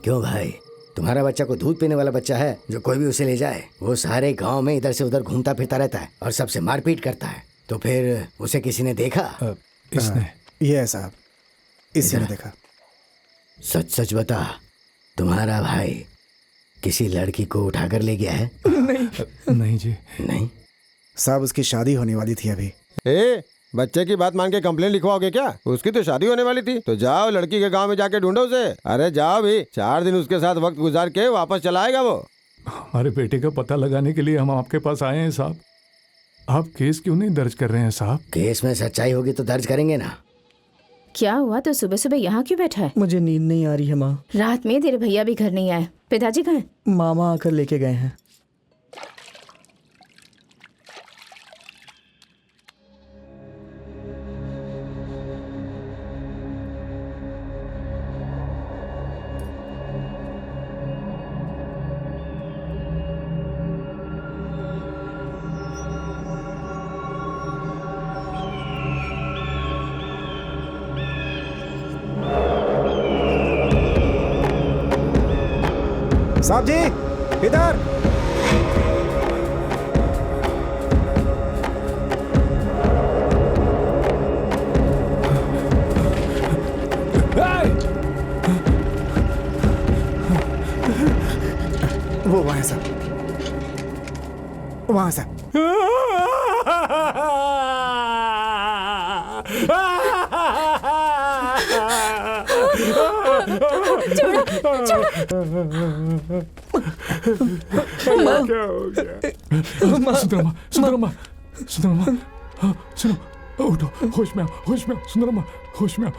क्यों भाई, तुम्हारा बच्चा कोई दूध पीने वाला बच्चा है जो कोई भी उसे ले जाए? वो सारे गांव में इधर से उधर घूमता फिरता रहता है और सबसे मारपीट करता है। तो फिर उसे किसी ने देखा? इसने ये है साहब, इसी ने देखा। सच सच बता, तुम्हारा भाई किसी लड़की को उठाकर ले गया है? नहीं जी। नहीं साहब, उसकी शादी होने वाली थी अभी। बच्चे की बात मान के कंप्लेन लिखवाओगे क्या? उसकी तो शादी होने वाली थी। तो जाओ लड़की के गांव में जाके ढूंढो उसे। अरे जाओ भी, 4 दिन उसके साथ वक्त गुजार के वापस चला आएगा वो। हमारे बेटे का पता लगाने के लिए हम आपके पास आए हैं साहब। आप केस क्यों नहीं दर्ज कर रहे हैं साहब? केस में सच्चाई होगी तो दर्ज करेंगे ना। क्या हुआ? तो सुबह सुबह यहाँ क्यों बैठा है? मुझे नींद नहीं आ रही है माँ। रात में तेरे भैया भी घर नहीं आए। पिताजी कहाँ हैं? मामा आकर लेके गए हैं। साहब जी, इधर। वो वहां है साहब, वहां से। क्या हो गया? सुंदरमा, सुंदरमा, सुंदरमा, हाँ, सुनो, उठो, होश में आओ, होश में आओ, सुंदरमा, होश में आओ,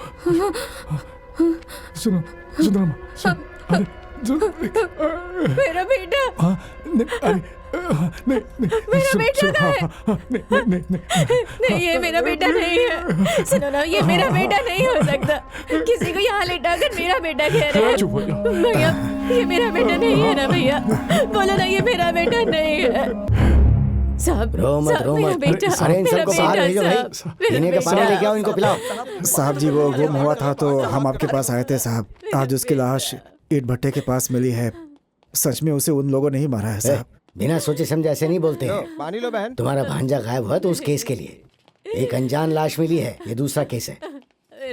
सुनो, सुंदरमा, सुनो, अरे, मेरा बेटा। हाँ, नहीं, अरे, नहीं, नहीं, मेरा बेटा कहाँ है? नहीं, नहीं, ये मेरा बेटा नहीं है। सुनो ना, ये मेरा बेटा नहीं हो सकता। किसी को यहाँ लेटाकर मेरा बेटा कह रहे हैं। चुप हो जाओ। भैया, ये मेरा बेटा नहीं है ना भैया? बोलो ना, ये मेरा बेटा नहीं है। साहब, रो मत, साहब, रो मेरा मत। बेटा, अरे इन सबको मेरा बाहर बेटा, भेजो भाई। साहब, मेरा पीने का पानी बेटा। लेके आओ, इनको पिलाओ। साहब जी, वो गुम हुआ था तो हम आपके पास आए थे साहब। आज उसकी लाश ईट भट्टे के पास मिली है। सच में उसे उन लोगों ने ही मारा है साहब। बिना सोचे समझे ऐसे नहीं बोलते हैं। पानी लो बहन। तुम्हारा भांजा गायब हुआ तो उस केस के लिए एक अनजान लाश मिली है, ये दूसरा केस है।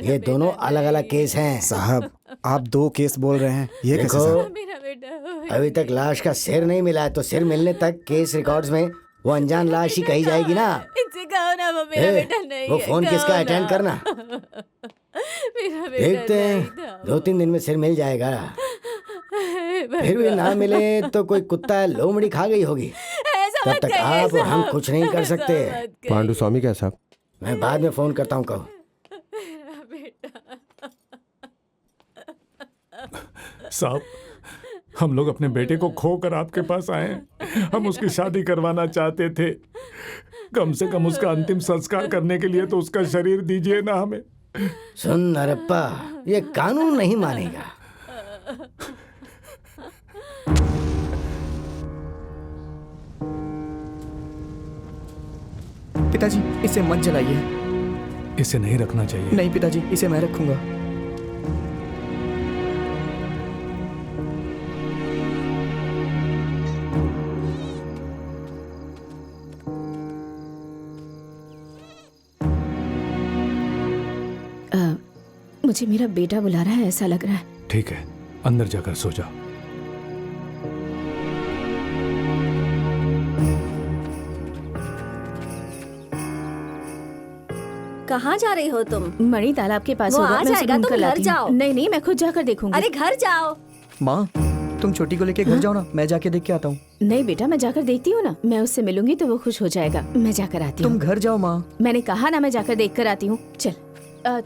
ये दोनों अलग अलग केस हैं साहब, आप 2 केस बोल रहे हैं, ये कैसे देखो, साहब? मेरा बेटा। अभी तक लाश का सिर नहीं मिला है, तो सिर मिलने तक केस रिकॉर्ड्स में वो अनजान लाश ही कही जाएगी ना। इनसे कहो ना, वो मेरा बेटा नहीं वो है। फोन किसका कहो अटेंड ना। करना। मेरा बेटा देखते नहीं हैं, था। 2-3 दिन में सिर मिल जाएगा। फिर भी ना मिले तो कोई कुत्ता लोमड़ी खा गई होगी। ऐसा तब मत तक कहिए आप और हम साहब। कुछ नहीं कर सकते। ऐसा मत कहिए। पांडु स्वामी क्या साहब? मैं बाद में फोन करता हूँ, कहो। मेरा बेटा। साहब, हम लोग अपने बेटे को खोकर आपके पास आए हैं। हम उसकी शादी करवाना चाहते थे। कम से कम उसका अंतिम संस्कार करने के लिए तो उसका शरीर दीजिए ना हमें। सुन नरप्पा, ये कानून नहीं मानेगा। पिताजी, इसे मत जलाइए। इसे नहीं रखना चाहिए। नहीं पिताजी, इसे मैं रखूंगा। मुझे मेरा बेटा बुला रहा है, ऐसा लग रहा है। ठीक है, अंदर जाकर सो जाओ। कहाँ जा रही हो तुम? मणि तालाब के पास वो होगा, आ मैं उसे जाएगा, ढूंढ तुम कर घर लाती हूँ। जाओ। नहीं नहीं, मैं खुद जाकर देखूंगी। अरे घर जाओ। माँ, तुम छोटी को लेके घर जाओ ना, मैं जाके देख के आता हूँ। नहीं बेटा, मैं जाकर देखती हूँ ना। मैं उससे मिलूंगी तो वो खुश हो जाएगा। मैं जाकर आती तुम हूँ। घर जाओ माँ। मैंने कहा ना, मैं जाकर देख कर आती हूँ। चल।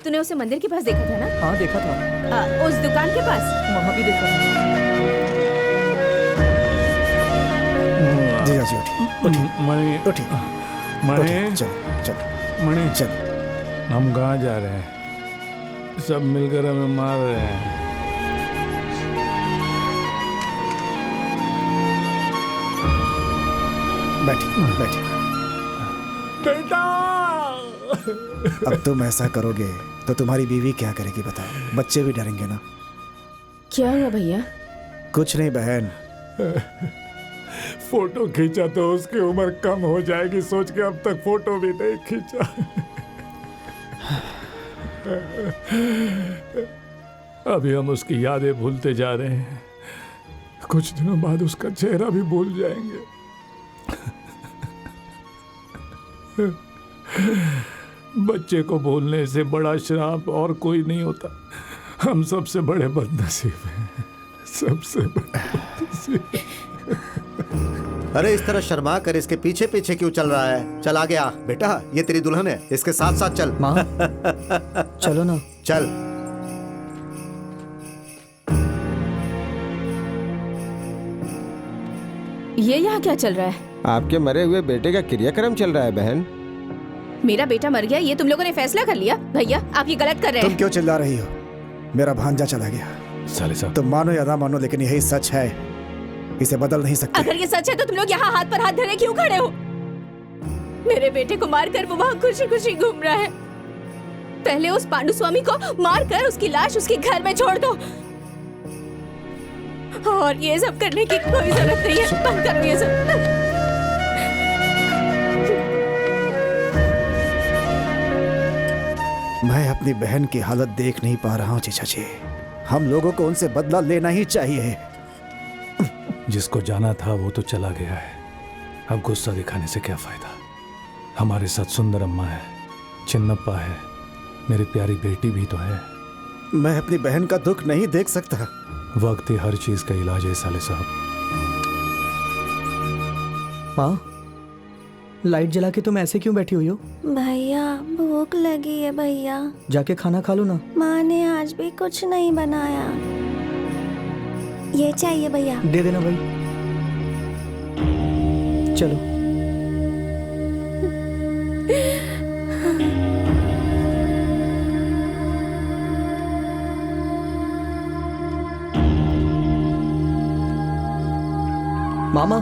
तूने उसे मंदिर के पास देखा था ना? हाँ देखा था। उस दुकान के पास? वहाँ भी देखा था। जी जी, मणि, उठिए, मणि, चलो चलो मणि, चलो। हम कहाँ जा रहे हैं? सब मिलकर हमें मार रहे हैं। बैठिए बैठिए। बेटा! अब तुम ऐसा करोगे तो तुम्हारी बीवी क्या करेगी बताओ? बच्चे भी डरेंगे ना। क्या हुआ भैया? कुछ नहीं बहन। फोटो खींचा तो उसकी उम्र कम हो जाएगी सोच के अब तक फोटो भी नहीं खींचा। अभी हम उसकी यादें भूलते जा रहे हैं, कुछ दिनों बाद उसका चेहरा भी भूल जाएंगे। बच्चे को भूलने से बड़ा श्राप और कोई नहीं होता। हम सबसे बड़े बदनसीब हैं, सबसे बड़े बदनसीब। अरे इस तरह शर्मा कर इसके पीछे पीछे क्यों चल रहा है? चल आगे आ बेटा, ये तेरी दुल्हन है, इसके साथ साथ चल। माँ चलो ना। चल। ये यहाँ क्या चल रहा है? आपके मरे हुए बेटे का क्रियाक्रम चल रहा है बहन। मेरा बेटा मर गया, ये तुम लोगों ने फैसला कर लिया? भैया आप ये गलत कर रहे तुम हैं। क्यों चिल्ला रही हो? मेरा भांजा चला गया। साले साहब, तुम मानो या ना मानो, लेकिन यही सच है, इसे बदल नहीं सकते। अगर ये सच है तो तुम लोग यहाँ हाथ पर हाथ धरे क्यों खड़े हो? मेरे बेटे को मारकर वो वहाँ खुशी खुशी घूम रहा है। पहले उस पांडु स्वामी को मारकर उसकी लाश उसके घर में छोड़ दो, और ये सब करने की कोई जरूरत नहीं है। बंद करो ये सब। मैं अपनी बहन की हालत देख नहीं पा रहा हूँ जीजा जी। हम लोगों को उनसे बदला लेना ही चाहिए। जिसको जाना था वो तो चला गया है, अब गुस्सा दिखाने से क्या फायदा। हमारे साथ सुंदर अम्मा है, चिन्नप्पा है, मेरी प्यारी बेटी भी तो है। मैं अपनी बहन का दुख नहीं देख सकता। वक्त ही हर चीज का इलाज है साले साहब। माँ लाइट जला के तुम ऐसे क्यों बैठी हुई हो? भैया भूख लगी है भैया। जाके खाना खा लो ना। माँ ने आज भी कुछ नहीं बनाया। ये चाहिए भैया। दे देना भाई। चलो। मामा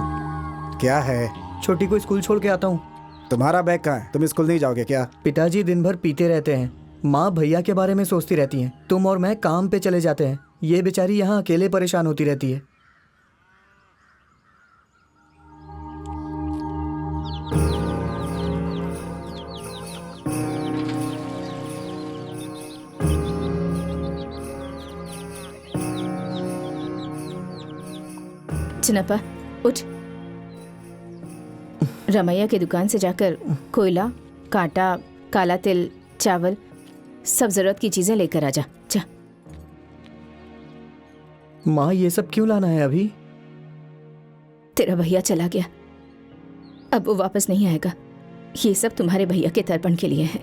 क्या है? छोटी को स्कूल छोड़ के आता हूँ। तुम्हारा बैग कहाँ है? तुम स्कूल नहीं जाओगे क्या? पिताजी दिन भर पीते रहते हैं, माँ भैया के बारे में सोचती रहती हैं, तुम और मैं काम पे चले जाते हैं, ये बेचारी यहाँ अकेले परेशान होती रहती है। चिन्नप्पा उठ, रमैया की दुकान से जाकर कोयला, कांटा, काला तिल, चावल, सब जरूरत की चीजें लेकर आ जा। जा। माँ ये सब क्यों लाना है अभी? तेरा भैया चला गया, अब वो वापस नहीं आएगा। ये सब तुम्हारे भैया के तर्पण के लिए है।